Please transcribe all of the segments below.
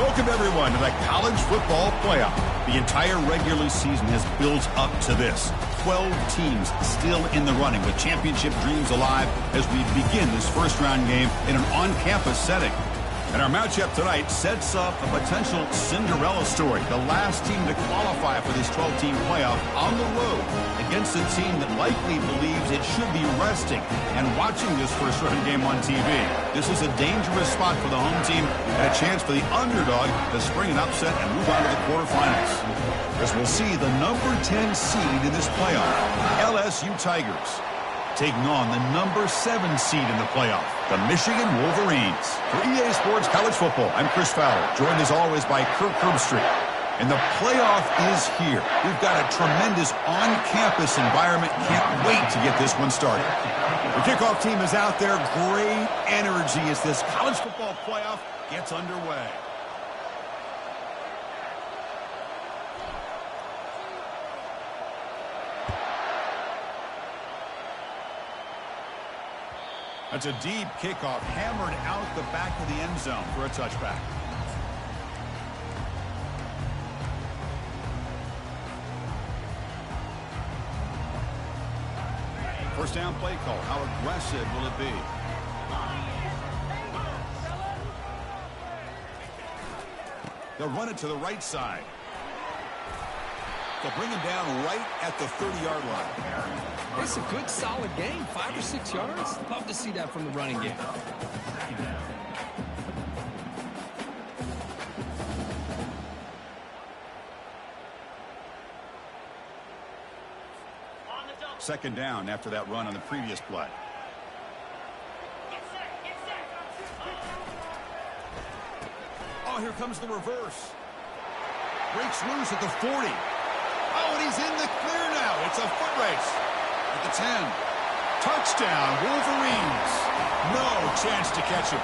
Welcome, everyone, to the College Football Playoff. The entire regular season has built up to this. 12 teams still in the running with championship dreams alive as we begin this first-round game in an on-campus setting. And our matchup tonight sets up a potential Cinderella story. The last team to qualify for this 12-team playoff on the road against a team that likely believes it should be resting and watching this first-round game on TV. This is a dangerous spot for the home team and a chance for the underdog to spring an upset and move on to the quarterfinals. As we'll see the number 10 seed in this playoff, LSU Tigers, taking on the number 7 seed in the playoff, the Michigan Wolverines. For EA Sports College Football, I'm Chris Fowler, joined as always by Kirk Herbstreit. And the playoff is here. We've got a tremendous on-campus environment. Can't wait to get this one started. The kickoff team is out there. Great energy as this college football playoff gets underway. That's a deep kickoff, hammered out the back of the end zone for a touchback. First down play call. How aggressive will it be? They'll run it to the right side. They'll bring him down right at the 30-yard line. It's a good, solid game. 5 or 6 yards. Love to see that from the running game. Second down after that run on the previous play. Oh, here comes the reverse. Breaks loose at the 40. Oh, and he's in the clear now. It's a foot race. At the 10. Touchdown, Wolverines. No chance to catch him.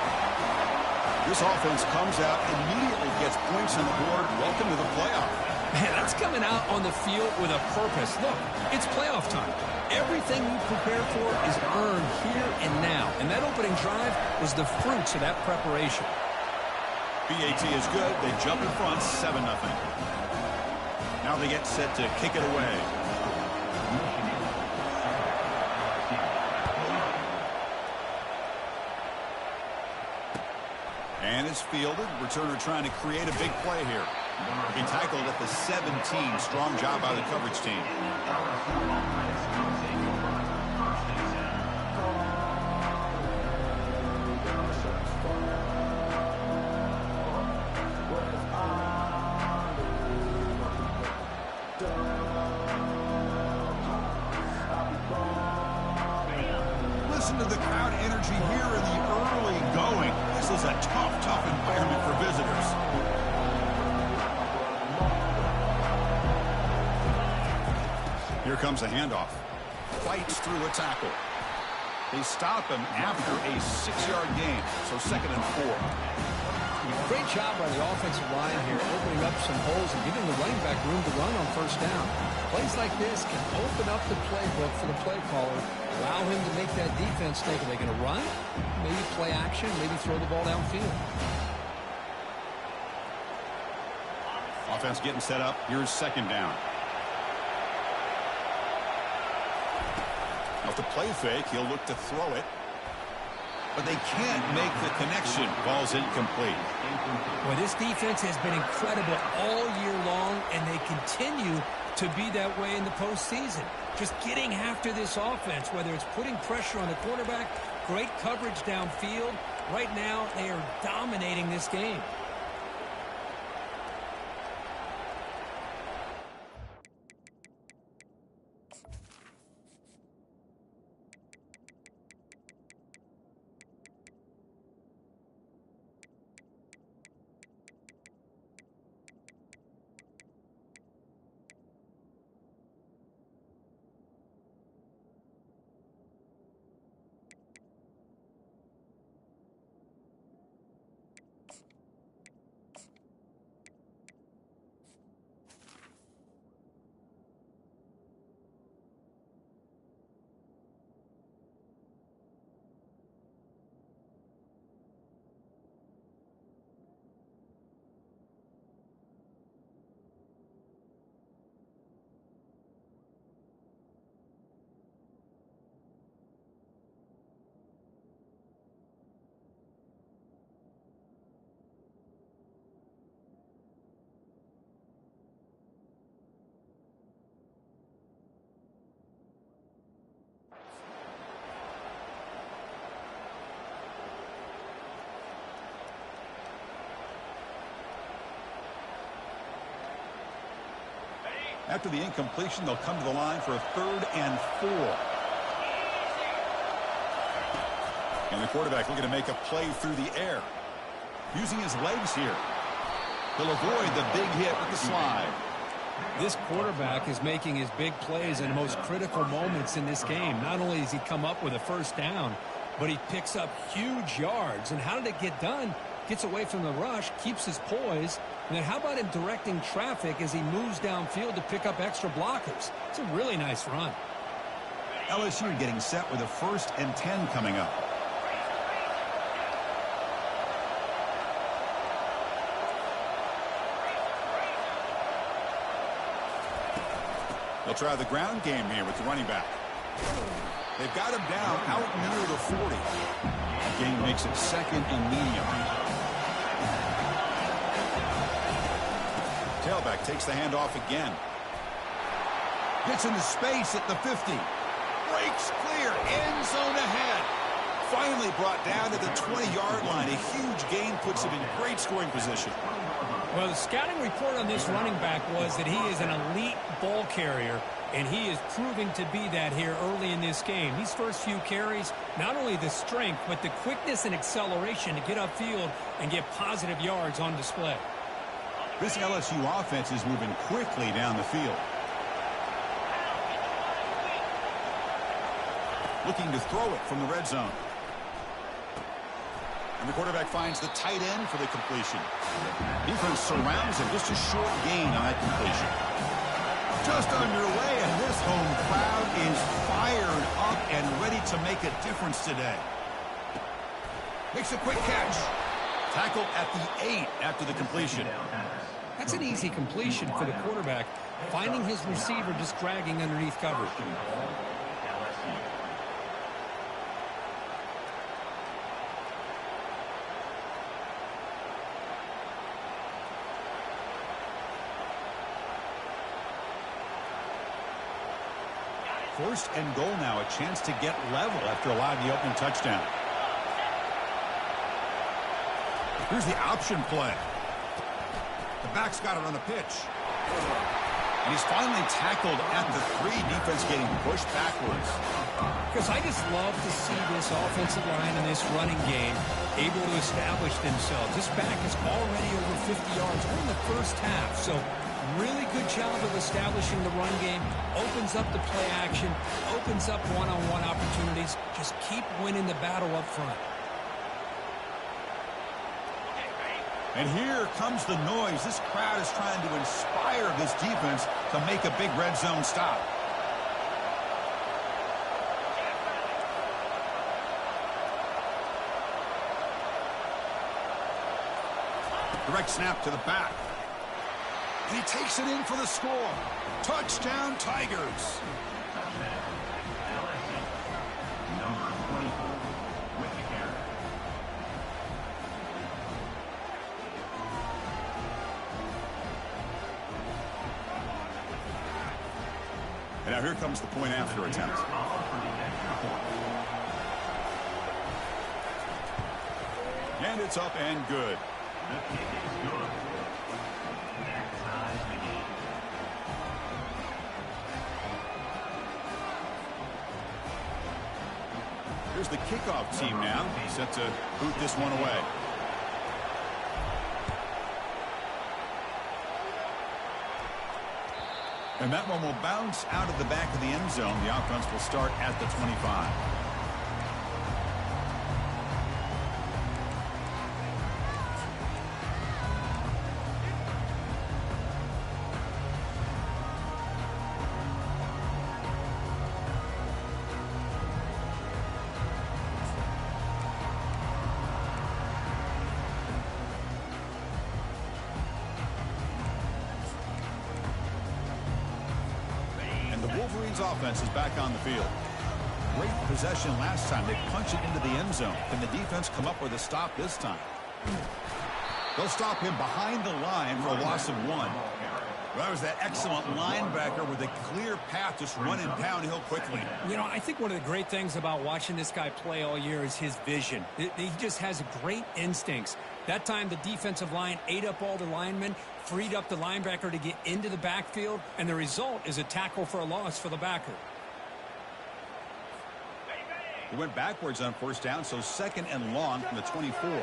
This offense comes out, immediately gets points on the board. Welcome to the playoff. Man, that's coming out on the field with a purpose. Look, it's playoff time. Everything you prepare for is earned here and now. And that opening drive was the fruits of that preparation. BAT is good. They jump in front, 7-0. Now they get set to kick it away. And it's fielded. Returner trying to create a big play here. He tackled at the 17. Strong job by the coverage team. Listen to the crowd energy here in the early going. This is a tough environment for visitors. Here comes the handoff. Fights through a tackle. They stop him after a 6-yard gain, so 2nd and 4. Great job by the offensive line here, opening up some holes and giving the running back room to run on first down. Plays like this can open up the playbook for the play caller, allow him to make that defense think, are they going to run? Maybe play action, maybe throw the ball downfield. Offense getting set up. Here's 2nd down. Off the play fake, he'll look to throw it. But they can't make the connection. Ball's incomplete. Well, this defense has been incredible all year long, and they continue to be that way in the postseason. Just getting after this offense, whether it's putting pressure on the quarterback, great coverage downfield. Right now, they are dominating this game. After the incompletion, they'll come to the line for a 3rd and 4. And the quarterback looking to make a play through the air. Using his legs here. He'll avoid the big hit with the slide. This quarterback is making his big plays in the most critical moments in this game. Not only does he come up with a first down, but he picks up huge yards. And how did it get done? Gets away from the rush, keeps his poise. And then how about him directing traffic as he moves downfield to pick up extra blockers? It's a really nice run. LSU getting set with a 1st and 10 coming up. They'll try the ground game here with the running back. They've got him down out near the 40. Game makes it 2nd and medium. Tailback takes the handoff again. Gets into space at the 50. Breaks clear. End zone ahead. Finally brought down to the 20-yard line. A huge gain puts him in great scoring position. Well, the scouting report on this running back was that he is an elite ball carrier, and he is proving to be that here early in this game. These first few carries, not only the strength, but the quickness and acceleration to get upfield and get positive yards on display. This LSU offense is moving quickly down the field. Looking to throw it from the red zone. And the quarterback finds the tight end for the completion. Defense surrounds him. Just a short gain on that completion. Just underway, and this home crowd is fired up and ready to make a difference today. Makes a quick catch. Tackled at the 8 after the completion. That's an easy completion for the quarterback, finding his receiver just dragging underneath coverage. First and goal now, a chance to get level after allowing the opening touchdown. Here's the option play. The back's got it on the pitch. And he's finally tackled at the 3. Defense getting pushed backwards. Because I just love to see this offensive line in this running game able to establish themselves. This back is already over 50 yards. We're in the first half, so really good job of establishing the run game. Opens up the play action, opens up one-on-one opportunities. Just keep winning the battle up front. And here comes the noise. This crowd is trying to inspire this defense to make a big red zone stop. Direct snap to the back. And he takes it in for the score. Touchdown, Tigers. And now here comes the point after attempt. And it's up and good. Here's the kickoff team now. Set to boot this one away. And that one will bounce out of the back of the end zone. The offense will start at the 25. Wolverines offense is back on the field. Great possession last time. They punch it into the end zone. Can the defense come up with a stop this time? They'll stop him behind the line for a loss of 1. Well, that was that excellent linebacker with a clear path, just running downhill quickly. You know, I think one of the great things about watching this guy play all year is his vision. He just has great instincts. That time, the defensive line ate up all the linemen, freed up the linebacker to get into the backfield, and the result is a tackle for a loss for the backer. He went backwards on first down, so 2nd and long from the 24.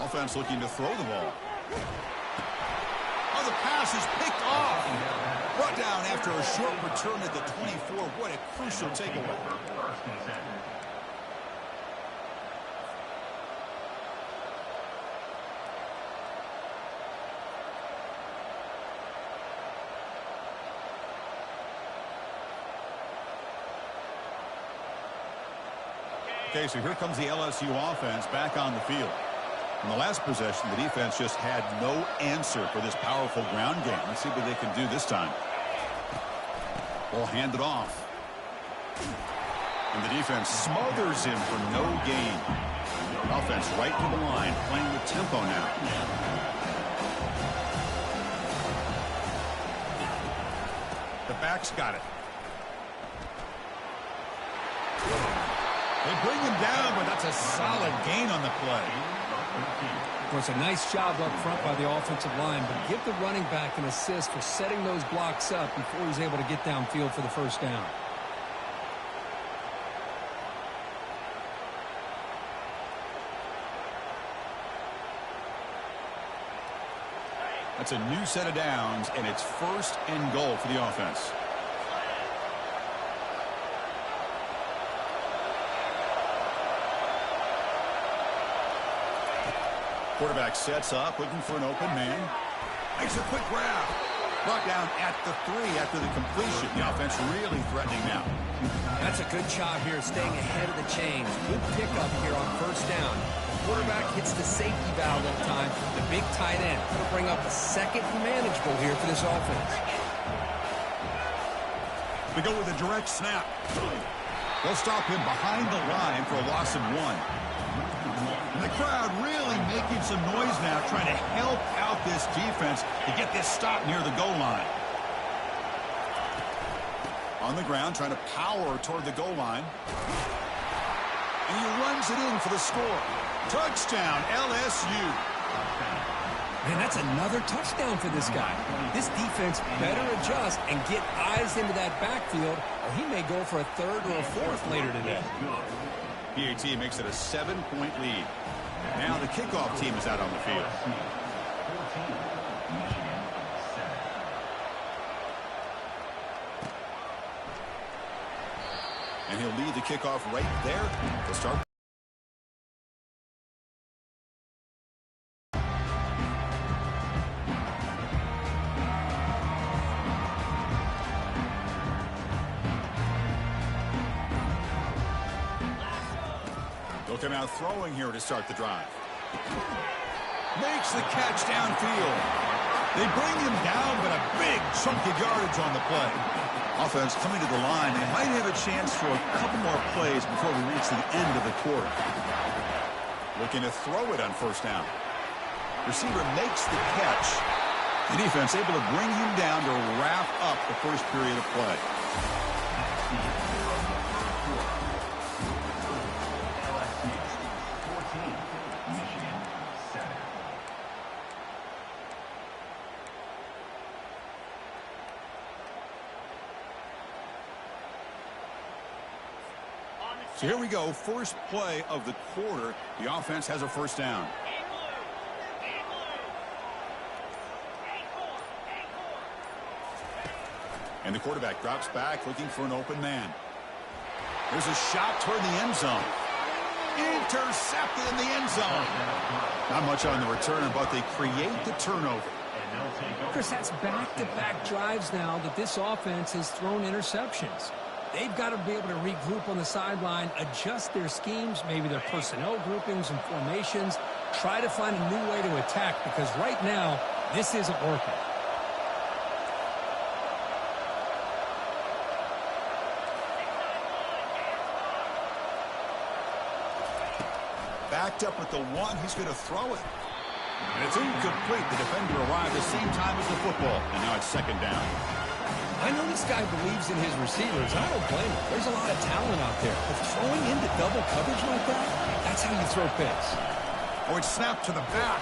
Offense looking to throw the ball. Oh, the pass is picked off. Brought down after a short return at the 24. What a crucial takeaway. Okay, so here comes the LSU offense back on the field. In the last possession, the defense just had no answer for this powerful ground game. Let's see what they can do this time. Ball handed off. And the defense smothers him for no gain. Offense right to the line, playing with tempo now. The back's got it. They bring him down, but that's a solid gain on the play. Of course, a nice job up front by the offensive line, but give the running back an assist for setting those blocks up before he's able to get downfield for the first down. That's a new set of downs, and it's 1st and goal for the offense. Quarterback sets up, looking for an open man. Makes a quick grab. Brought down at the 3 after the completion. The offense really threatening now. That's a good job here, staying ahead of the chains. Good pickup here on first down. The quarterback hits the safety valve that time. The big tight end will bring up a second manageable here for this offense. They go with a direct snap. They'll stop him behind the line for a loss of 1. And the crowd really making some noise now, trying to help out this defense to get this stop near the goal line. On the ground, trying to power toward the goal line. And he runs it in for the score. Touchdown, LSU. Man, that's another touchdown for this guy. This defense better adjust and get eyes into that backfield, or he may go for a 3rd or a 4th later today. PAT makes it a 7-point lead. Now the kickoff team is out on the field. And he'll lead the kickoff right there to start. They'll come out throwing here to start the drive. Makes the catch downfield. They bring him down, but a big chunk of yardage on the play. Offense coming to the line. They might have a chance for a couple more plays before we reach the end of the quarter. Looking to throw it on first down. Receiver makes the catch. The defense able to bring him down to wrap up the first period of play. So here we go, first play of the quarter. The offense has a first down. And the quarterback drops back, looking for an open man. There's a shot toward the end zone. Intercepted in the end zone. Not much on the return, but they create the turnover. Chris, that's back-to-back drives now that this offense has thrown interceptions. They've got to be able to regroup on the sideline, adjust their schemes, maybe their personnel groupings and formations, try to find a new way to attack, because right now, this isn't working. Backed up at the 1, he's going to throw it. And it's incomplete. The defender arrived the same time as the football. And now it's second down. I know this guy believes in his receivers. I don't blame him. There's a lot of talent out there. But throwing into double coverage like that, that's how you throw picks. Or it's snapped to the back.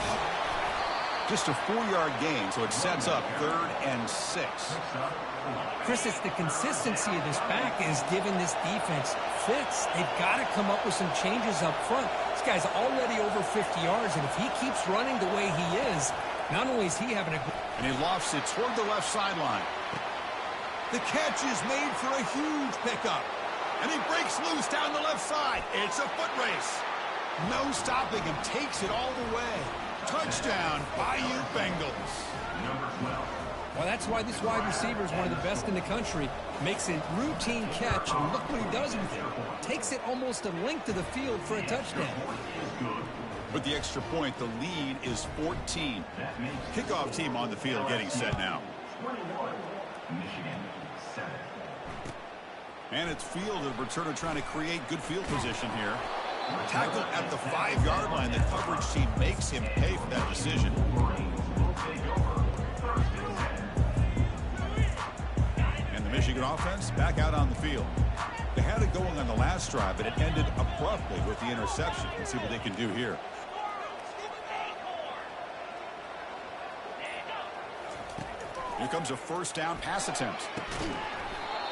Just a 4-yard gain, so it sets up 3rd and 6. Chris, it's the consistency of this back is giving this defense fits. They've got to come up with some changes up front. This guy's already over 50 yards, and if he keeps running the way he is, not only is he having a... And he lofts it toward the left sideline. The catch is made for a huge pickup. And he breaks loose down the left side. It's a foot race. No stopping him. Takes it all the way. Touchdown, Bayou Bengals. Well, that's why this wide receiver is one of the best in the country. Makes a routine catch, and look what he does with it. Takes it almost a length of the field for a touchdown. With the extra point, the lead is 14. Kickoff team on the field getting set now. And it's field, the returner trying to create good field position here. Tackle at the 5-yard line. The coverage team makes him pay for that decision. And the Michigan offense back out on the field. They had it going on the last drive, but it ended abruptly with the interception. Let's see what they can do here. Here comes a first down pass attempt.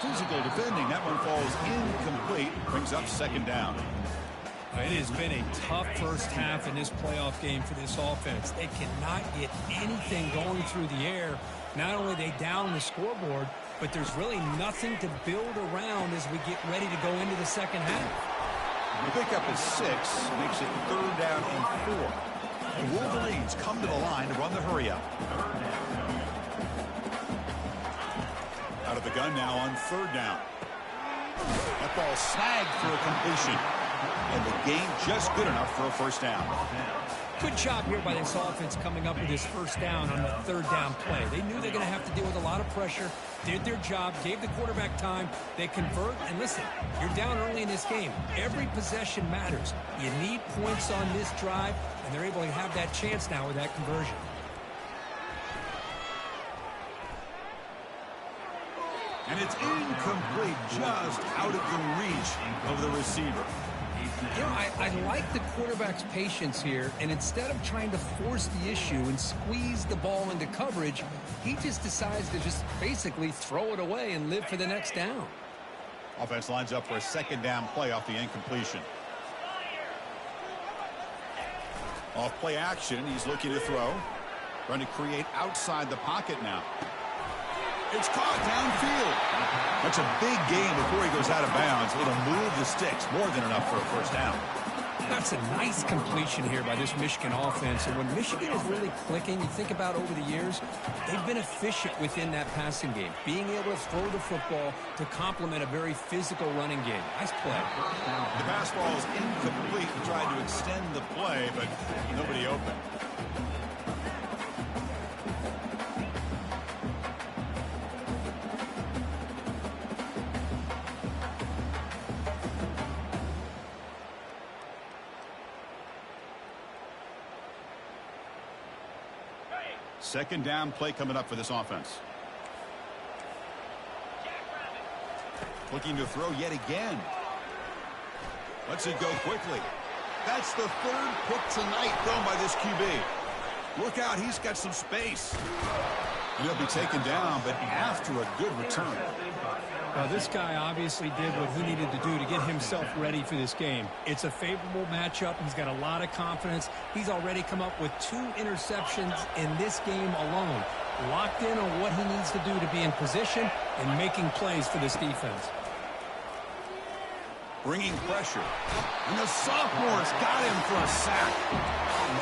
Physical defending. That one falls incomplete. Brings up second down. It has been a tough first half in this playoff game for this offense. They cannot get anything going through the air. Not only are they down the scoreboard, but there's really nothing to build around as we get ready to go into the second half. The pickup is 6, makes it 3rd down and 4. The Wolverines come to the line to run the hurry up. Out of the gun now on 3rd down. That ball snagged for a completion. And the gain just good enough for a first down. Good job here by this offense coming up with this first down on the 3rd down play. They knew they're going to have to deal with a lot of pressure, did their job, gave the quarterback time. They convert, and listen, you're down early in this game. Every possession matters. You need points on this drive, and they're able to have that chance now with that conversion. And it's incomplete, just out of the reach of the receiver. You know, I like the quarterback's patience here, and instead of trying to force the issue and squeeze the ball into coverage, he just decides to just basically throw it away and live for the next down. Offense lines up for a second down play off the incompletion. Off play action, he's looking to throw. Trying to create outside the pocket now. It's caught downfield. That's a big gain before he goes out of bounds. It'll move the sticks. More than enough for a first down. That's a nice completion here by this Michigan offense. And when Michigan is really clicking, you think about over the years, they've been efficient within that passing game. Being able to throw the football to complement a very physical running game. Nice play. The pass ball is incomplete. He tried to extend the play, but nobody open. Second down play coming up for this offense. Looking to throw yet again. Lets it go quickly. That's the 3rd pick tonight thrown by this QB. Look out, he's got some space. He'll be taken down, but after a good return. This guy obviously did what he needed to do to get himself ready for this game. It's a favorable matchup. He's got a lot of confidence. He's already come up with 2 interceptions in this game alone. Locked in on what he needs to do to be in position and making plays for this defense. Bringing pressure. And the sophomore's got him for a sack.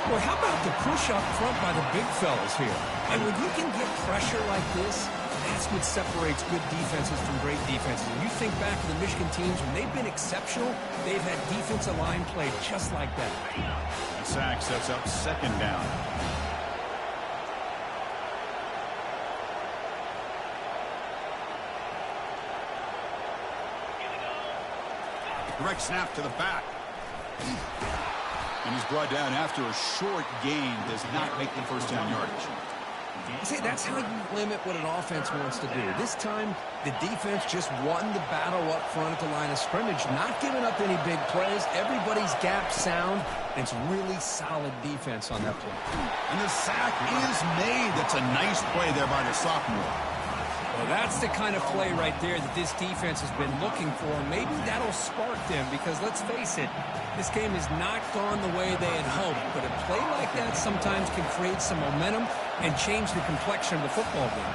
Well, how about the push up front by the big fellas here? And when you can get pressure like this, that's what separates good defenses from great defenses. When you think back to the Michigan teams, when they've been exceptional, they've had defensive line play just like that. The sack sets up second down. Direct snap to the back. And he's brought down after a short gain, does not make the first down yardage. See, that's how you limit what an offense wants to do. This time, the defense just won the battle up front at the line of scrimmage, not giving up any big plays. Everybody's gap sound, and it's really solid defense on that play. And the sack is made. That's a nice play there by the sophomore. Well, that's the kind of play right there that this defense has been looking for. Maybe that'll spark them because, let's face it, this game has not gone the way they had hoped. But a play like that sometimes can create some momentum and change the complexion of the football game.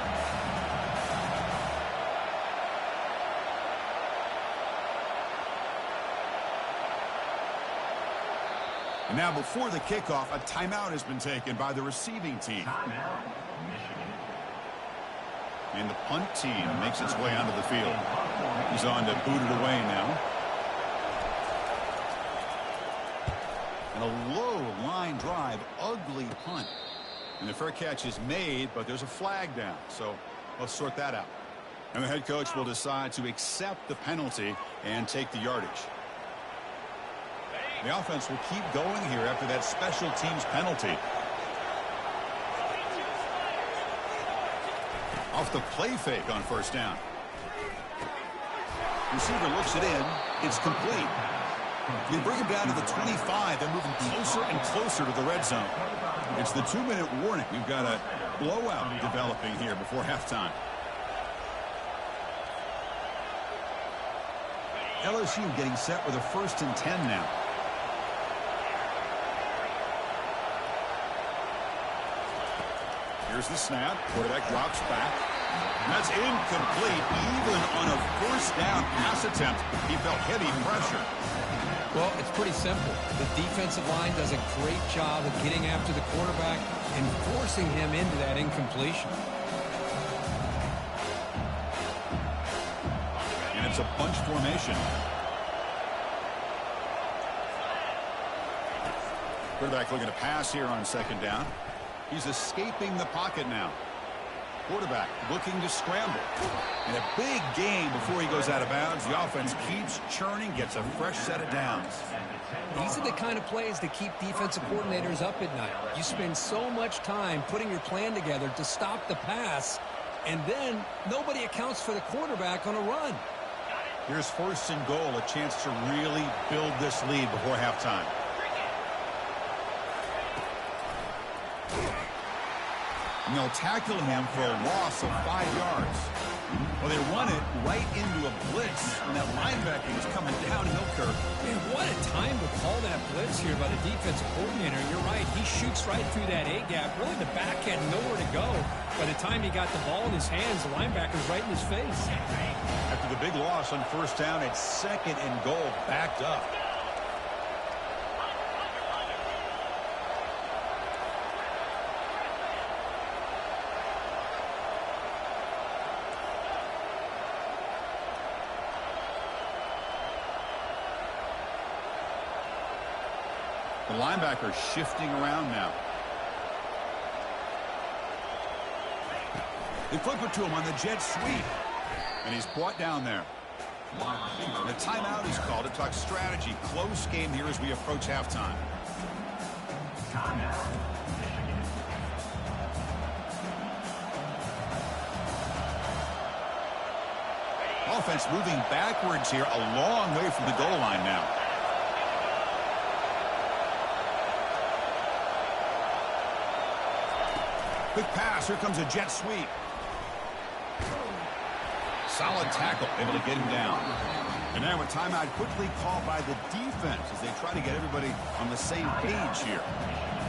And now before the kickoff, a timeout has been taken by the receiving team. And the punt team makes its way onto the field. He's on to boot it away now. And a low line drive, ugly punt. And the fair catch is made, but there's a flag down. So let's sort that out. And the head coach will decide to accept the penalty and take the yardage. The offense will keep going here after that special teams penalty. Off the play fake on first down. Receiver looks it in. It's complete. They bring him down to the 25. They're moving closer and closer to the red zone. It's the 2-minute warning. We've got a blowout developing here before halftime. LSU getting set with a 1st and 10 now. Here's the snap. Quarterback drops back. That's incomplete. Even on a first down pass attempt, he felt heavy pressure. Well, it's pretty simple. The defensive line does a great job of getting after the quarterback and forcing him into that incompletion. And it's a bunch formation. Quarterback looking to pass here on 2nd down. He's escaping the pocket now. Quarterback looking to scramble. And a big gain before he goes out of bounds. The offense keeps churning, gets a fresh set of downs. These are the kind of plays that keep defensive coordinators up at night. You spend so much time putting your plan together to stop the pass, and then nobody accounts for the quarterback on a run. Here's 1st and goal, a chance to really build this lead before halftime. And they'll tackle him for a loss of 5 yards. Well, they run it right into a blitz, and that linebacker is coming downhill curve. Man, what a time to call that blitz here by the defensive coordinator. You're right. He shoots right through that A-gap. Really, the back had nowhere to go. By the time he got the ball in his hands, the linebacker's right in his face. After the big loss on 1st down, it's 2nd and goal, backed up. The linebacker shifting around now. They flip it to him on the jet sweep. And he's brought down there. And the timeout is called to talk strategy. Close game here as we approach halftime. Offense moving backwards here, a long way from the goal line now. Quick pass. Here comes a jet sweep. Solid tackle. Able to get him down. And now a timeout quickly called by the defense as they try to get everybody on the same page here.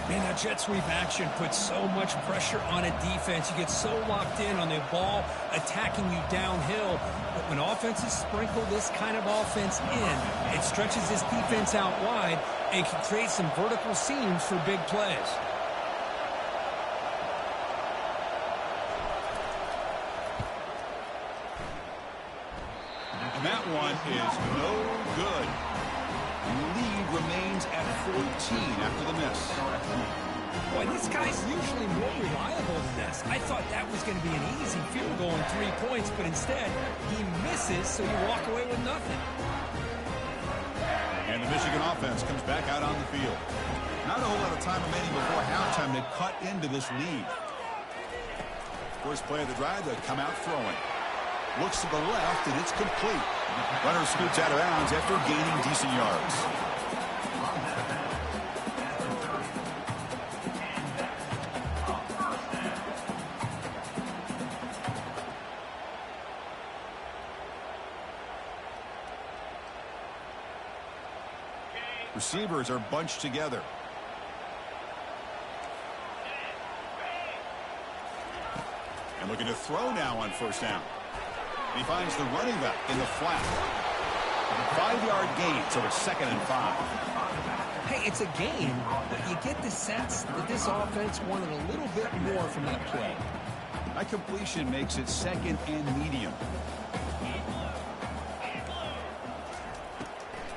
Man, that jet sweep action puts so much pressure on a defense. You get so locked in on the ball attacking you downhill. But when offenses sprinkle this kind of offense in, it stretches this defense out wide and can create some vertical seams for big plays. And that one is no good. Lead remains at 14 after the miss. Boy, this guy's usually more reliable than this. I thought that was going to be an easy field goal and 3 points, but instead he misses, so you walk away with nothing. And And the Michigan offense comes back out on the field. Not a whole lot of time remaining before halftime to cut into this lead. First play of the drive, they come out throwing. Looks to the left, and it's complete. Runner scoots out of bounds after gaining decent yards. Receivers are bunched together. And looking to throw now on first down. He finds the running back in the flat. 5-yard gain, so it's 2nd and 5. Hey, it's a game, but you get the sense that this offense wanted a little bit more from that play. That completion makes it 2nd and medium.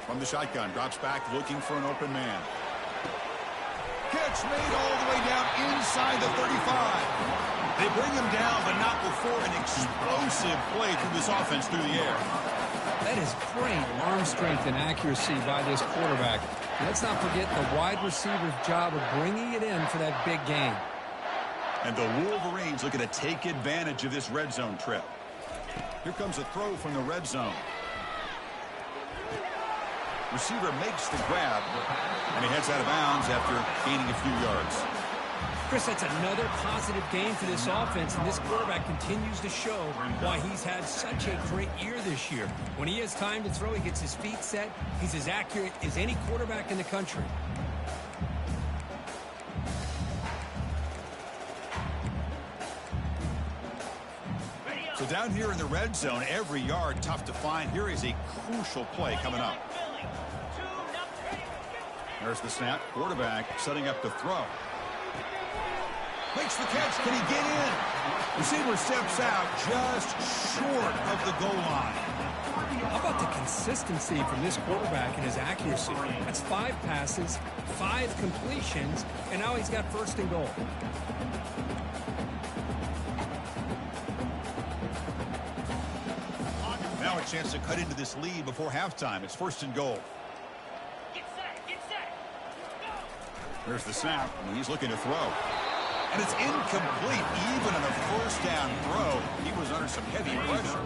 From the shotgun, drops back looking for an open man. Catch made all the way down inside the 35. They bring him down, but not before an explosive play through this offense through the air. That is great arm strength and accuracy by this quarterback. Let's not forget the wide receiver's job of bringing it in for that big gain. And the Wolverines looking to take advantage of this red zone trip. Here comes a throw from the red zone. Receiver makes the grab, and he heads out of bounds after gaining a few yards. Chris, that's another positive game for this offense, and this quarterback continues to show why he's had such a great year this year. When he has time to throw, he gets his feet set. He's as accurate as any quarterback in the country. So down here in the red zone, every yard tough to find. Here is a crucial play coming up. There's the snap. Quarterback setting up the throw. Makes the catch. Can he get in? Receiver steps out just short of the goal line. How about the consistency from this quarterback and his accuracy? That's 5 passes, 5 completions, and now he's got 1st and goal. Now a chance to cut into this lead before halftime. It's 1st and goal. There's the snap, and he's looking to throw. And it's incomplete. Even on a 1st down throw, he was under some heavy pressure.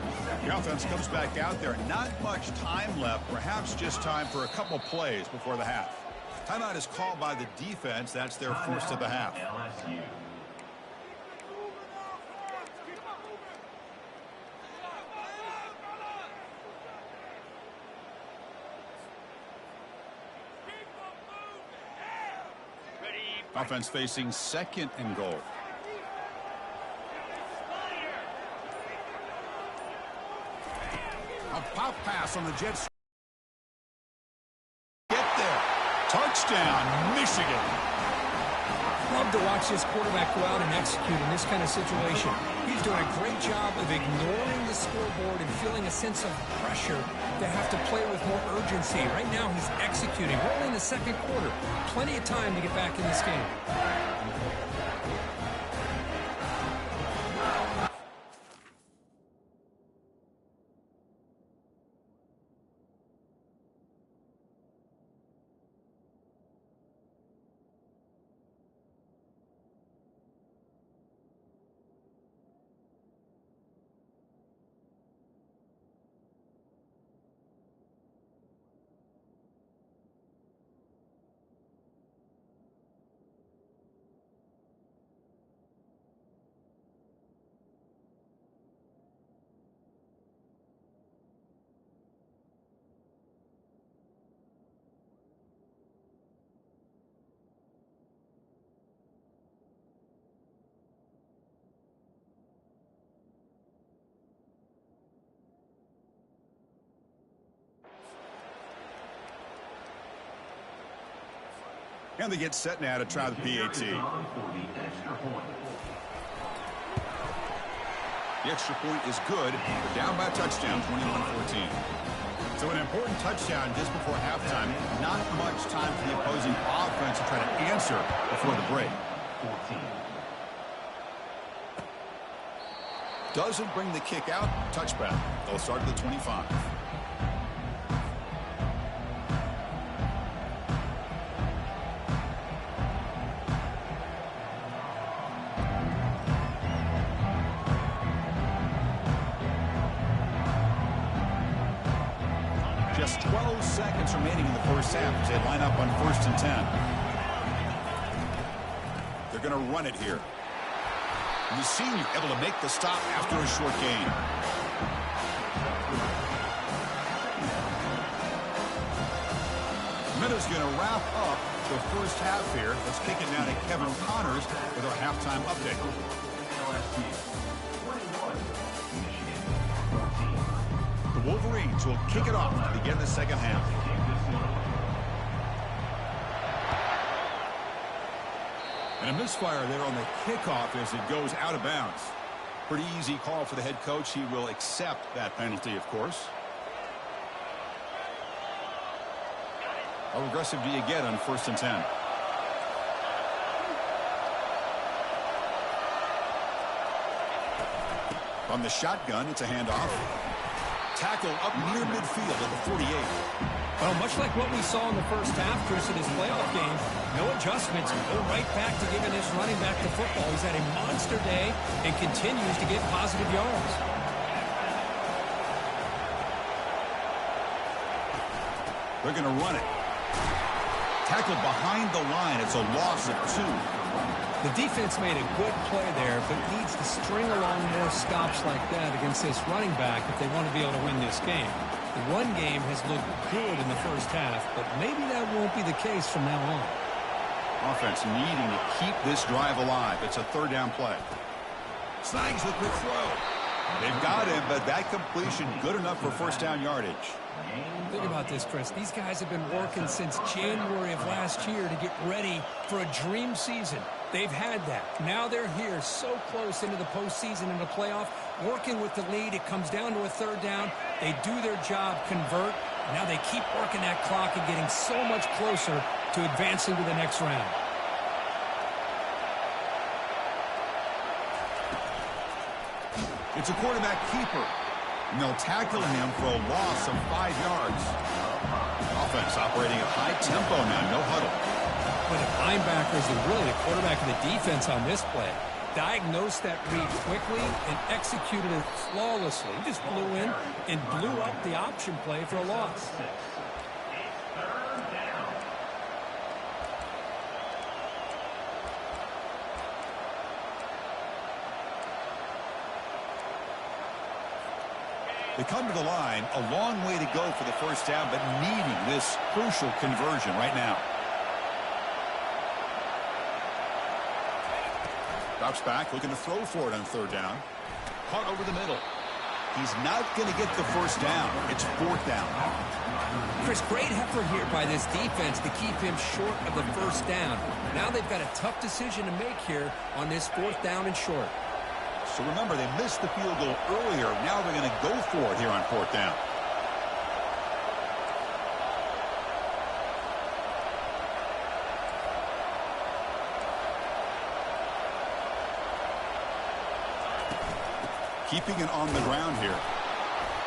The offense comes back out there. Not much time left. Perhaps just time for a couple plays before the half. Timeout is called by the defense. That's their 1st of the half. Offense facing 2nd and goal. A pop pass on the Jets. Get there. Touchdown, Michigan. Love to watch this quarterback go out and execute in this kind of situation. He's doing a great job of ignoring the scoreboard and feeling a sense of pressure to have to play with more urgency. Right now, he's executing. We're only in the 2nd quarter. Plenty of time to get back in this game. And they get set now to try the PAT. The extra point is good. They're down by a touchdown, 21-14. So an important touchdown just before halftime. Not much time for the opposing offense to try to answer before the break. Doesn't bring the kick out. Touchback. They'll start at the 25. seconds remaining in the first half as they line up on 1st and 10. They're going to run it here. And the senior able to make the stop after a short gain. Minutes going to wrap up the first half here. Let's kick it now to Kevin Connors with our halftime update. The Wolverines will kick it off to begin the second half. And a misfire there on the kickoff as it goes out of bounds. Pretty easy call for the head coach. He will accept that penalty, of course. How aggressive do you get on 1st and 10? From the shotgun, it's a handoff. Tackle up near midfield at the 48. Well, much like what we saw in the first half, Chris, in his playoff game, no adjustments. Go right back to giving his running back the football. He's had a monster day and continues to get positive yards. They're going to run it. Tackled behind the line. It's a loss of 2. The defense made a good play there, but needs to string along more stops like that against this running back if they want to be able to win this game. The run game has looked good in the first half, but maybe that won't be the case from now on. Offense needing to keep this drive alive. It's a 3rd down play. Snags the quick throw. They've got him, but that completion good enough for 1st down yardage. Think about this, Chris. These guys have been working since January of last year to get ready for a dream season. They've had that. Now they're here so close into the postseason and the playoff, working with the lead. It comes down to a 3rd down. They do their job, convert. Now they keep working that clock and getting so much closer to advancing to the next round. It's a quarterback keeper. And they'll tackle him for a loss of 5 yards. Offense operating at high tempo now, no huddle. But the linebackers and really the quarterback of the defense on this play diagnosed that read quickly and executed it flawlessly. He just blew in and blew up the option play for a loss. They come to the line, a long way to go for the 1st down, but needing this crucial conversion right now. Drops back, looking to throw for it on 3rd down. Caught over the middle. He's not going to get the 1st down. It's 4th down. Chris, great effort here by this defense to keep him short of the 1st down. Now they've got a tough decision to make here on this 4th down and short. So remember, they missed the field goal earlier. Now they're going to go for it here on 4th down. Keeping it on the ground here.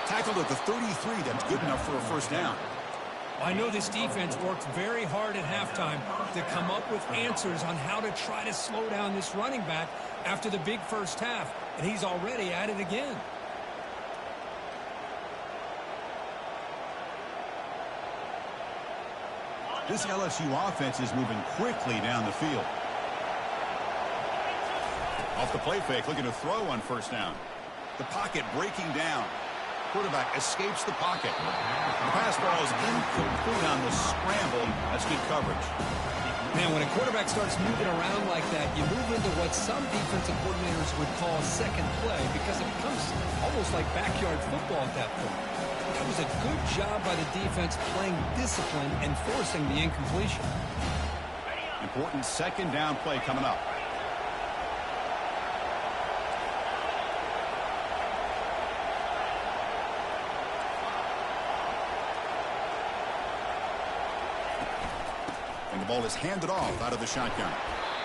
Tackled at the 33. That's good enough for a 1st down. I know this defense worked very hard at halftime to come up with answers on how to try to slow down this running back after the big first half, and he's already at it again. This LSU offense is moving quickly down the field. Off the play fake, looking to throw on 1st down. The pocket breaking down. Quarterback escapes the pocket. The pass ball is incomplete on the scramble. That's good coverage. Man, when a quarterback starts moving around like that, you move into what some defensive coordinators would call second play because it becomes almost like backyard football at that point. That was a good job by the defense playing discipline and forcing the incompletion. Important 2nd down play coming up. And the ball is handed off out of the shotgun.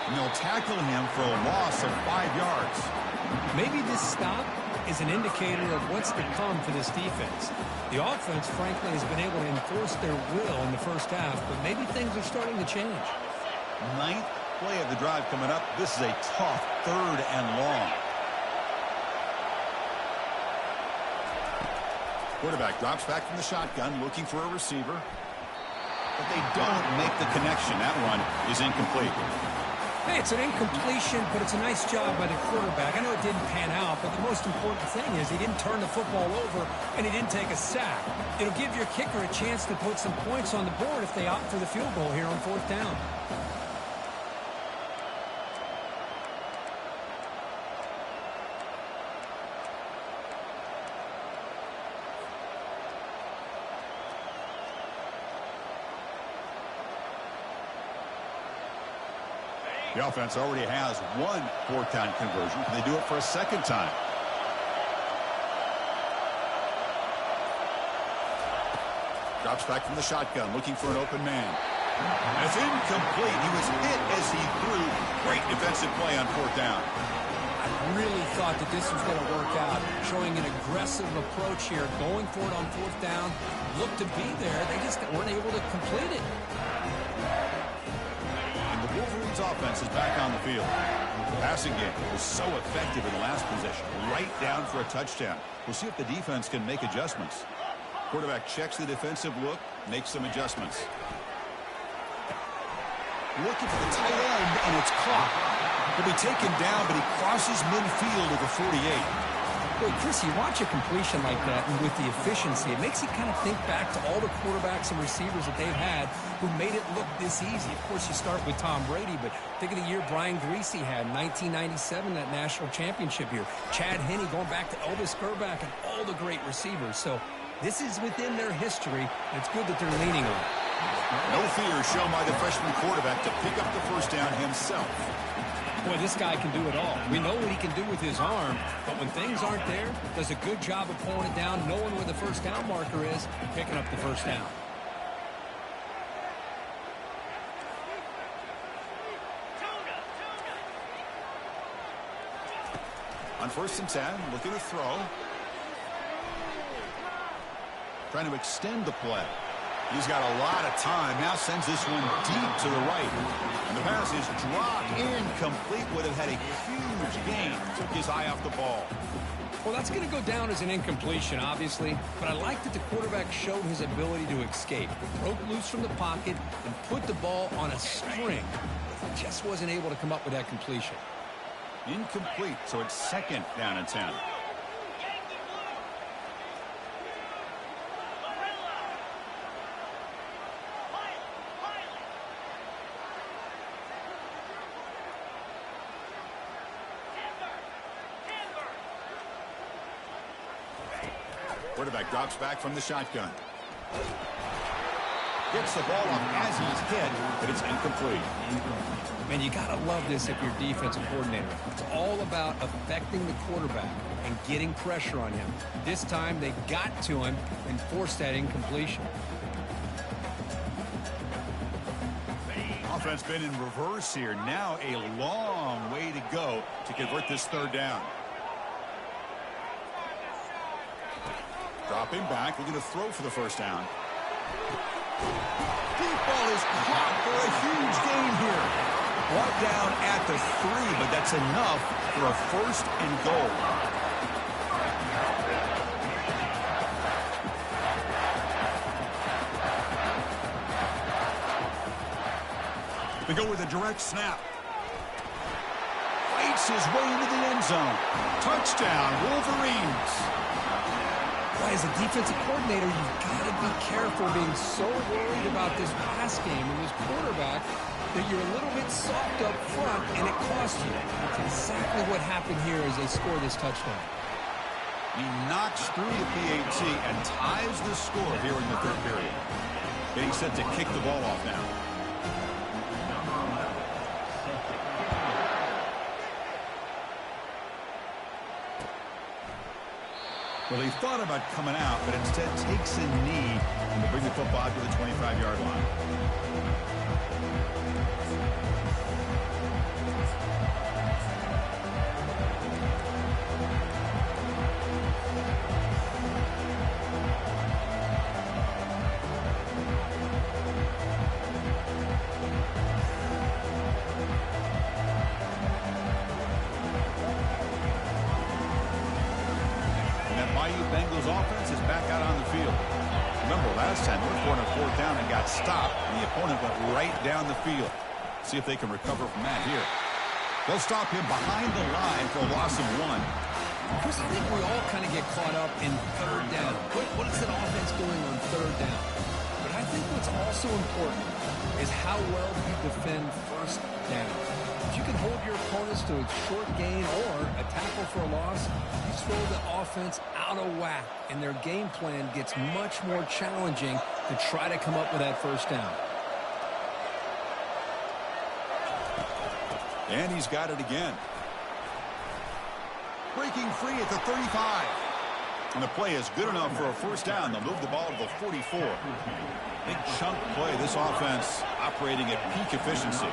And they'll tackle him for a loss of 5 yards. Maybe this stop is an indicator of what's to come for this defense. The offense, frankly, has been able to enforce their will in the first half, but maybe things are starting to change. 9th play of the drive coming up. This is a tough 3rd and long. Quarterback drops back from the shotgun, looking for a receiver. But they don't make the connection. That run is incomplete. Hey, it's an incompletion, but it's a nice job by the quarterback. I know it didn't pan out, but the most important thing is he didn't turn the football over and he didn't take a sack. It'll give your kicker a chance to put some points on the board if they opt for the field goal here on 4th down. The offense already has one 4th down conversion. Can they do it for a second time? Drops back from the shotgun, looking for an open man. And it's incomplete. He was hit as he threw. Great defensive play on 4th down. I really thought that this was going to work out, showing an aggressive approach here, going for it on 4th down. Looked to be there. They just weren't able to complete it. Wolverines offense is back on the field. The passing game was so effective in the last possession, right down for a touchdown. We'll see if the defense can make adjustments. Quarterback checks the defensive look, makes some adjustments. Looking for the tight end, and it's caught. He'll be taken down, but he crosses midfield at the 48. Boy, Chris, you watch a completion like that, and with the efficiency, it makes you kind of think back to all the quarterbacks and receivers that they've had who made it look this easy. Of course, you start with Tom Brady, but think of the year Brian Griese had in 1997, that national championship year. Chad Henne going back to Elvis Grbac and all the great receivers. So this is within their history, and it's good that they're leaning on it. No fear shown by the freshman quarterback to pick up the 1st down himself. Boy, this guy can do it all. We know what he can do with his arm, but when things aren't there, does a good job of pulling it down, knowing where the 1st down marker is, and picking up the 1st down. On 1st and 10, looking to throw. Trying to extend the play. He's got a lot of time. Now sends this one deep to the right. And the pass is dropped. Incomplete. Would have had a huge gain. Took his eye off the ball. Well, that's going to go down as an incompletion, obviously. But I like that the quarterback showed his ability to escape. Broke loose from the pocket and put the ball on a string. He just wasn't able to come up with that completion. Incomplete. So it's 2nd down and 10. Quarterback drops back from the shotgun. Gets the ball off as he's hit, but it's incomplete. Man, you got to love this if you're defensive coordinator. It's all about affecting the quarterback and getting pressure on him. This time they got to him and forced that incompletion. Offense been in reverse here. Now a long way to go to convert this 3rd down. Dropping back, looking to throw for the 1st down. Deep ball is caught for a huge gain here. Brought down at the 3, but that's enough for a 1st and goal. They go with a direct snap. Fights his way into the end zone. Touchdown, Wolverines. Well, as a defensive coordinator, you've got to be careful being so worried about this pass game and this quarterback that you're a little bit soft up front, and it costs you. That's exactly what happened here as they score this touchdown. He knocks through the PAT and ties the score here in the 3rd period. Getting set to kick the ball off now. Well, he thought about coming out, but instead takes a knee and to bring the football to the 25-yard line. Eagles offense is back out on the field. Remember, last time they were on 4th down and got stopped. The opponent went right down the field. See if they can recover from that here. They'll stop him behind the line for a loss of 1. Chris, I think we all kind of get caught up in 3rd down. What is that offense doing on 3rd down? But I think what's also important is how well you defend 1st down. If you can hold your opponents to a short gain or a tackle for a loss, you throw the offense out of whack, and their game plan gets much more challenging to try to come up with that 1st down. And he's got it again. Breaking free at the 35. And the play is good enough for a 1st down. They'll move the ball to the 44. Big chunk play. This offense operating at peak efficiency.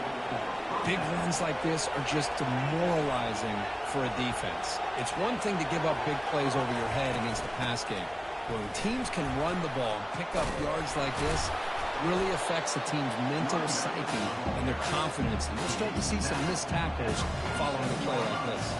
Big runs like this are just demoralizing for a defense. It's one thing to give up big plays over your head against the pass game. When teams can run the ball and pick up yards like this, it really affects the team's mental psyche and their confidence. And you'll start to see some missed tackles following a play like this.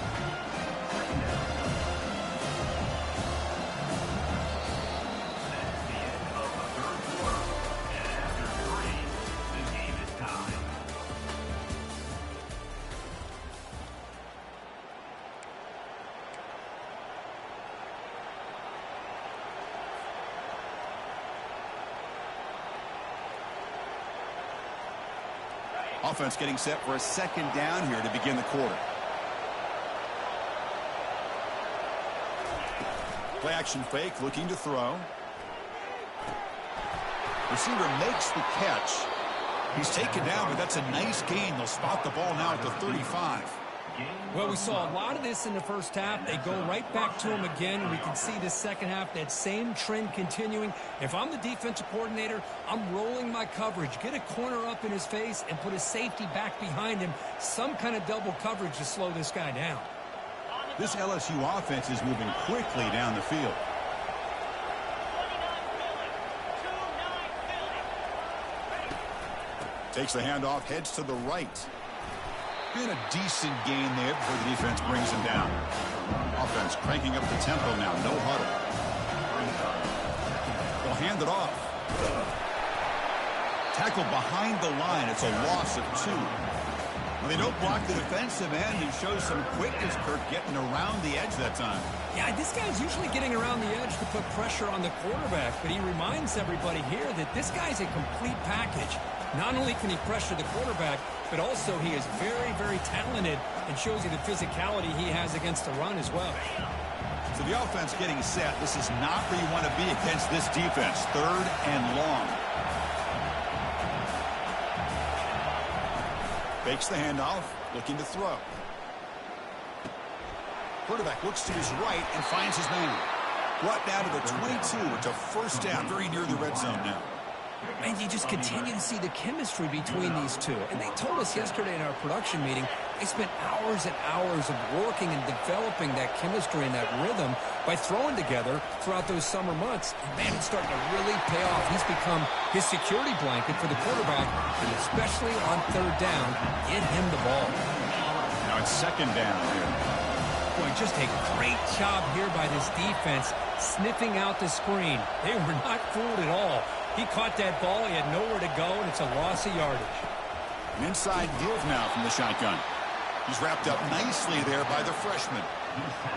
Offense getting set for a 2nd down here to begin the quarter. Play action fake, looking to throw. Receiver makes the catch. He's taken down, but that's a nice gain. They'll spot the ball now at the 35. Well, we saw a lot of this in the 1st half. They go right back to him again. We can see the 2nd half, that same trend continuing. If I'm the defensive coordinator, I'm rolling my coverage. Get a corner up in his face and put a safety back behind him. Some kind of double coverage to slow this guy down. This LSU offense is moving quickly down the field. Takes the handoff, heads to the right. Been a decent gain there before the defense brings him down. Offense cranking up the tempo now. No huddle. They'll hand it off. Tackle behind the line. It's a loss of 2. When they don't block the defensive end, he shows some quickness, Kirk, getting around the edge that time. Yeah, this guy's usually getting around the edge to put pressure on the quarterback, but he reminds everybody here that this guy's a complete package. Not only can he pressure the quarterback, but also he is very, very talented and shows you the physicality he has against the run as well. So the offense getting set. This is not where you want to be against this defense. 3rd and long. Fakes the handoff, looking to throw. Quarterback looks to his right and finds his man. Brought down to the 22. It's a 1st down, very near the red zone now. And you just continue to see the chemistry between these two. And they told us yesterday in our production meeting, they spent hours and hours of working and developing that chemistry and that rhythm by throwing together throughout those summer months. And man, it's starting to really pay off. He's become his security blanket for the quarterback, and especially on 3rd down, get him the ball. Now it's 2nd down here. Boy, just a great job here by this defense, sniffing out the screen. They were not fooled at all. He caught that ball, he had nowhere to go, and it's a loss of yardage. An inside give now from the shotgun. He's wrapped up nicely there by the freshman.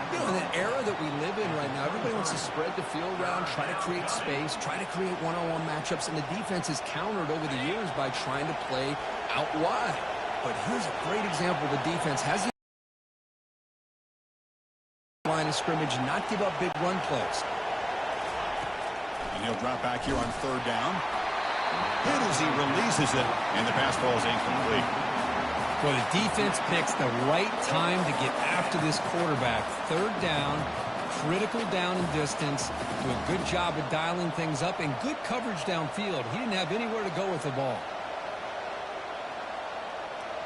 You know, in the era that we live in right now, everybody wants to spread the field around, try to create space, try to create one-on-one matchups, and the defense has countered over the years by trying to play out wide. But here's a great example. The defense has the line of scrimmage, not give up big run plays. And he'll drop back here on 3rd down. Hit as he releases it, and the pass ball is incomplete. Well, the defense picks the right time to get after this quarterback. 3rd down, critical down and distance. Do a good job of dialing things up and good coverage downfield. He didn't have anywhere to go with the ball.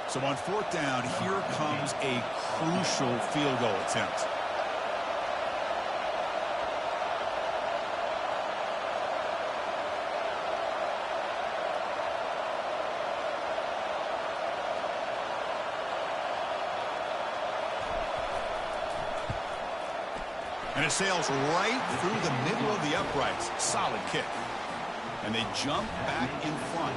So on 4th down, here comes a crucial field goal attempt. And it sails right through the middle of the uprights. Solid kick. And they jump back in front.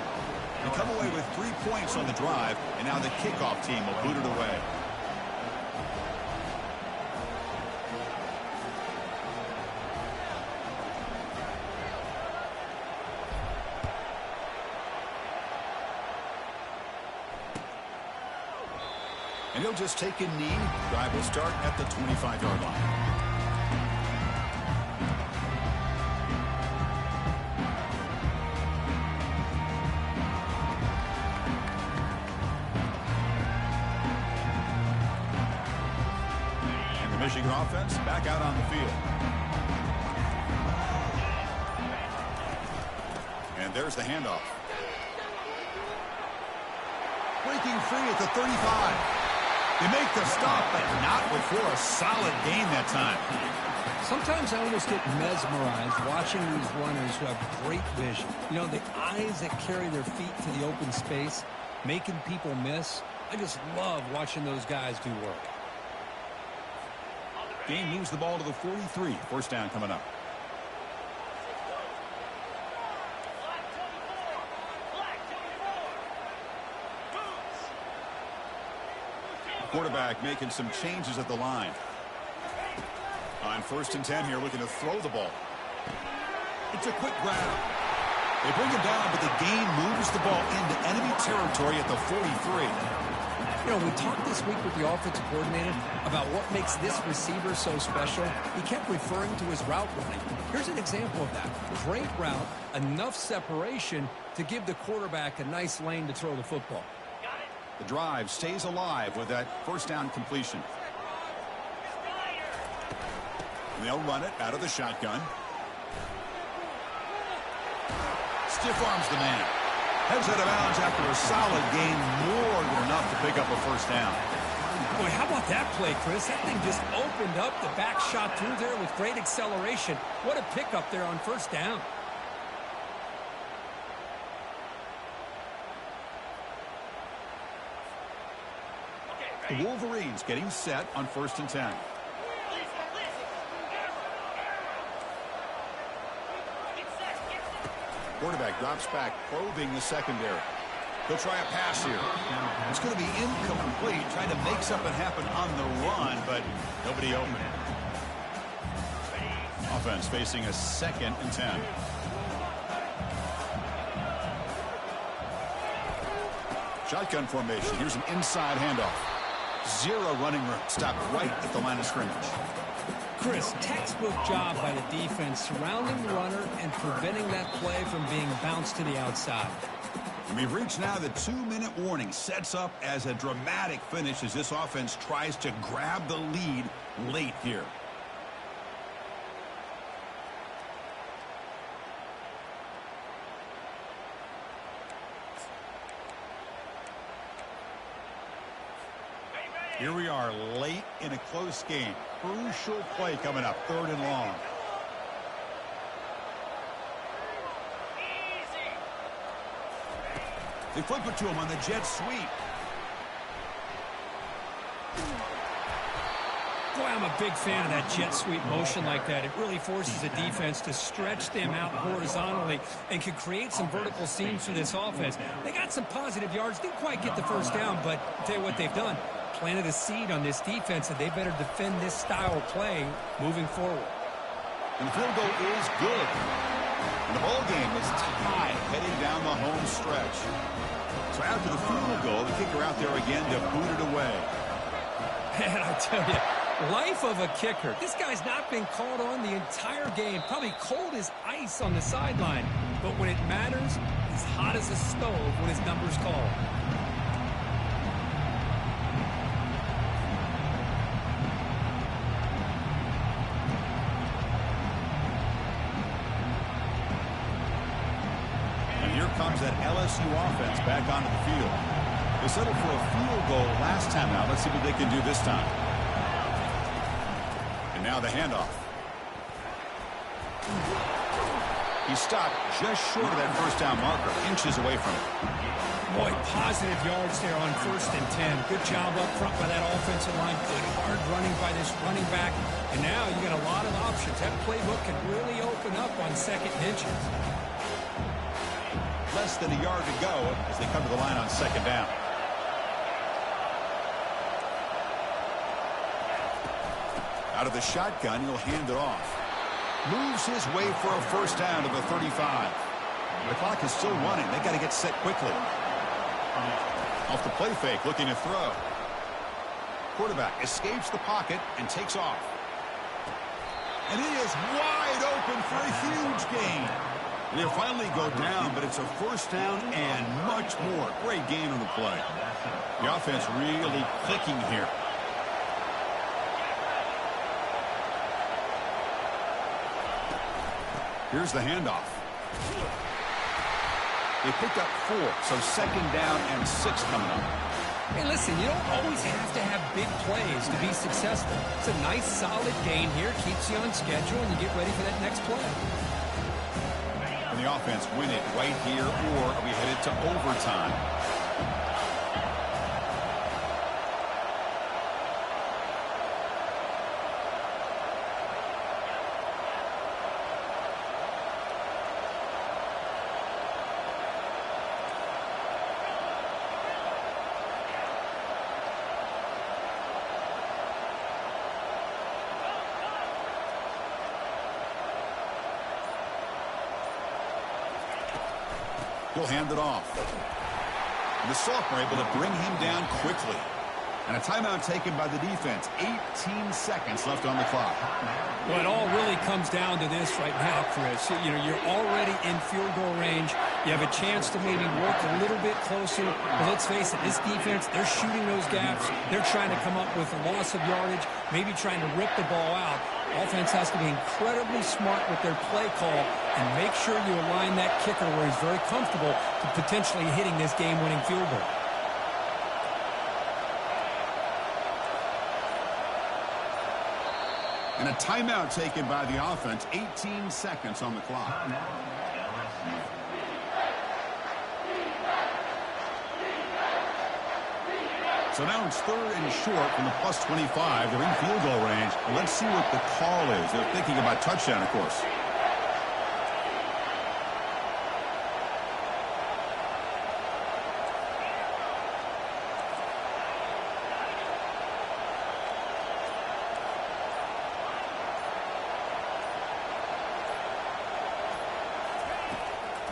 They come away with 3 points on the drive, and now the kickoff team will boot it away. And he'll just take a knee. Drive will start at the 25-yard line. And the Michigan offense back out on the field. And there's the handoff. Breaking free at the 35. They make the stop, but not before a solid gain that time. Sometimes I almost get mesmerized watching these runners who have great vision. You know, the eyes that carry their feet to the open space, making people miss. I just love watching those guys do work. Gain moves the ball to the 43. First down coming up. Quarterback making some changes at the line. On 1st and 10 here, looking to throw the ball. It's a quick grab. They bring him down, but the gain moves the ball into enemy territory at the 43. You know, we talked this week with the offensive coordinator about what makes this receiver so special. He kept referring to his route running. Here's an example of that. Great route, enough separation to give the quarterback a nice lane to throw the football. The drive stays alive with that first down completion. And they'll run it out of the shotgun. Stiff arms the man. Heads out of bounds after a solid gain, more than enough to pick up a first down. Boy, how about that play, Chris? That thing just opened up. The back shot through there with great acceleration. What a pickup there on first down. The Wolverines getting set on 1st and 10. Quarterback drops back, probing the secondary. He'll try a pass here. It's going to be incomplete, trying to make something happen on the run, but nobody open. Offense facing a 2nd and 10. Shotgun formation. Here's an inside handoff. Zero running room. Stopped right at the line of scrimmage. Chris, textbook job by the defense surrounding the runner and preventing that play from being bounced to the outside. We've reached now the 2-minute warning. Sets up as a dramatic finish as this offense tries to grab the lead late here. Here we are late in a close game. Crucial play coming up, 3rd and long. They flip it to him on the jet sweep. Boy, I'm a big fan of that jet sweep motion like that. It really forces a defense to stretch them out horizontally and can create some vertical seams for this offense. They got some positive yards. Didn't quite get the first down, but I'll tell you what they've done. Planted a seed on this defense, and they better defend this style of play moving forward. And the field goal is good. And the ball game is tied heading down the home stretch. So after the field goal, the kicker out there again to boot it away. Man, I tell you, life of a kicker. This guy's not been called on the entire game. Probably cold as ice on the sideline. But when it matters, he's hot as a stove when his number's called. Comes that LSU offense back onto the field. They settled for a field goal last time out. Let's see what they can do this time. And now the handoff. He stopped just short of that first down marker, inches away from it. Boy, positive yards there on 1st and 10. Good job up front by that offensive line. Good hard running by this running back. And now you got a lot of options. That playbook can really open up on 2nd and inches. Less than a yard to go as they come to the line on 2nd down. Out of the shotgun, he'll hand it off. Moves his way for a 1st down to the 35. The clock is still running. They got to get set quickly. Off the play fake, looking to throw. Quarterback escapes the pocket and takes off. And he is wide open for a huge gain. And he'll finally go down, but it's a 1st down and much more. Great gain on the play. The offense really clicking here. Here's the handoff. They picked up 4, so 2nd down and 6 coming up. Hey, listen, you don't always have to have big plays to be successful. It's a nice, solid gain here. Keeps you on schedule, and you get ready for that next play. And the offense win it right here, or are we headed to overtime? He'll hand it off. And the sophomore able to bring him down quickly. And a timeout taken by the defense. 18 seconds left on the clock. Well, it all really comes down to this right now, Chris. You know, you're already in field goal range. You have a chance to maybe work a little bit closer. But let's face it, this defense, they're shooting those gaps. They're trying to come up with a loss of yardage, maybe trying to rip the ball out. Offense has to be incredibly smart with their play call and make sure you align that kicker where he's very comfortable to potentially hitting this game-winning field goal. And a timeout taken by the offense. 18 seconds on the clock. So now it's 3rd and short from the plus 25. They're in field goal range. Let's see what the call is. They're thinking about touchdown, of course.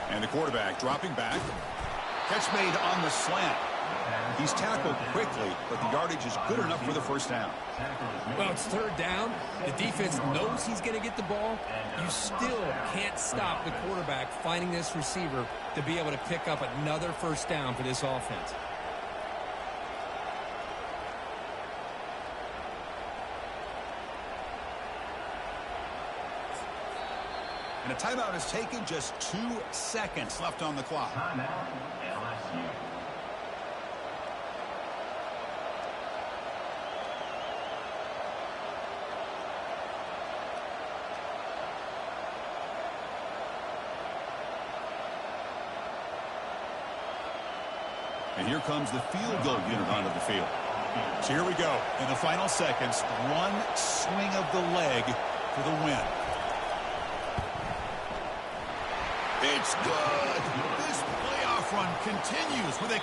And the quarterback dropping back. Catch made on the slant. He's tackled quickly, but the yardage is good enough for the 1st down. Well, it's 3rd down. The defense knows he's going to get the ball. You still can't stop the quarterback finding this receiver to be able to pick up another 1st down for this offense. And a timeout is taken. Just 2 seconds left on the clock. And here comes the field goal unit onto the field. So here we go. In the final seconds, one swing of the leg for the win. It's good. This playoff run continues with a